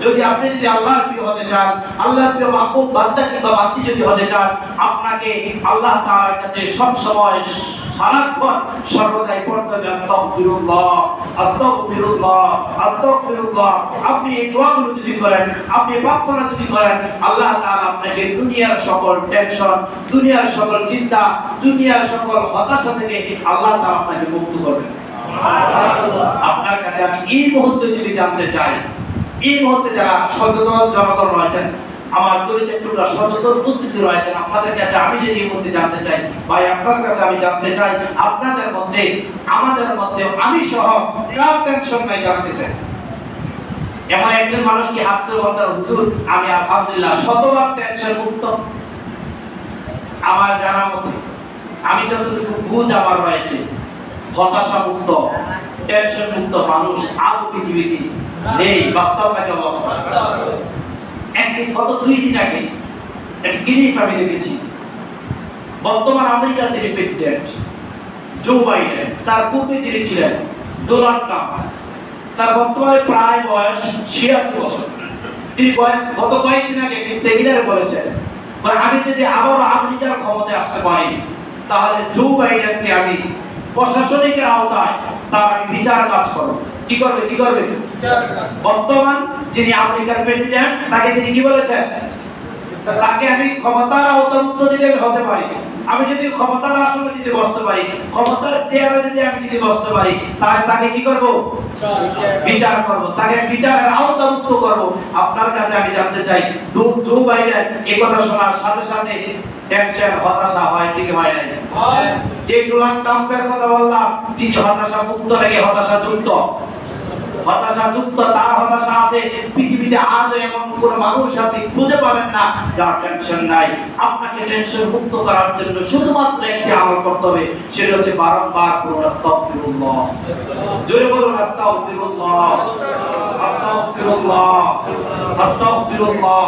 যদি আপনি যদি আল্লাহর প্রিয় হতে চান, আল্লাহর প্রিয় মাহবুব বান্দা কিংবা বান্দি যদি হতে চান, আপনাকে আল্লাহ তাআলার কাছে সব সময় সারাক্ষণ সর্বদাই পড়তে হবে আস্তাগফিরুল্লাহ, আস্তাগফিরুল্লাহ, আস্তাগফিরুল্লাহ। আপনি এই দোয়াগুলো যদি করেন, আপনি প্রার্থনা যদি করেন, আল্লাহ তাআলা আপনাকে দুনিয়ার সকল টেনশন, দুনিয়ার সকল চিন্তা, দুনিয়ার সকল হতাশা থেকে আল্লাহ তাআলা আপনাকে মুক্ত করবেন। আপনার কাছে আমি এই মুহূর্তে যদি জানতে চাই, এই মুহূর্তে যারা সচেতন জনগণ রয়েছেন, আমার পরিচয়টা সচেতন উপস্থিতি রয়েছেন, আপনাদের কাছে আমি যদি এই মুহূর্তে জানতে চাই, ভাই আপনার কাছে আমি জানতে চাই, আপনাদের মধ্যে আমাদের মধ্যে আমি সহ কার টেনশন নাই জানতে চাই। এমন একজন মানুষকে হাত তুলে বলতে হুজুর আমি আলহামদুলিল্লাহ শতভাগ টেনশন মুক্ত। আমার জানা মতে আমি যতটুকু বুঝ আমার রয়েছে, হতাশা মুক্ত, টেনশন মুক্ত মানুষ আদৌ পৃথিবীতে নেই। বাস্তব একটা অবস্থা। একদিন গত 2 দিন আগে একটা ক্লিপ আমি দেখেছি। বর্তমান আমেরিকার যিনি প্রেসিডেন্ট জো বাইডেন, তার পূর্বে যিনি ছিলেন ডোনাল্ড ট্রাম্প, তার বর্তমানে প্রায় বয়স 86 বছর। তিনি গত কয়েকদিন আগে একটি সেমিনারে বলেছেন, আমি যদি আবারও আমেরিকার ক্ষমতায় আসতে পারি তাহলে জো বাইডেনকে আমি প্রশাসনিকের আওতায় তার আমি বিচার কাজ করব। কি করবে? বর্তমান যিনি আমেরিকার প্রেসিডেন্ট তাকে তিনি কি বলেছেন? তাকে আমি ক্ষমতার আওতাভুক্ত যদি হতে পারি, আমি যদি ক্ষমতার আসনে যদি বসতে পারি, ক্ষমতার চেয়ারে যদি আমি যদি বসতে পারি, তাহলে তাকে কি করব? বিচার করব, তাকে বিচারের আওতাভুক্ত করব। আপনার কাছে আমি জানতে চাই, জো বাইডেন এই কথা শোনার সাথে সাথে টেনশন হতাশা হয়েছে কি হয় নাই? যে ডোনাল্ড ট্রাম্পের কথা বললাম, তিনি হতাশা মুক্ত নাকি হতাশা যুক্ত? হতাশা যুক্ত। তার হতাশা আছে। পৃথিবীতে আজও এমন কোন মানুষ আপনি খুঁজে পাবেন না যার টেনশন নাই। আপনাকে টেনশন মুক্ত করার জন্য শুধুমাত্র একটি আমল করতে হবে, সেটা হচ্ছে বারংবার বলুন আস্তাগফিরুল্লাহ। জোরে বলুন আস্তাগফিরুল্লাহ, আস্তাগফিরুল্লাহ, আস্তাগফিরুল্লাহ।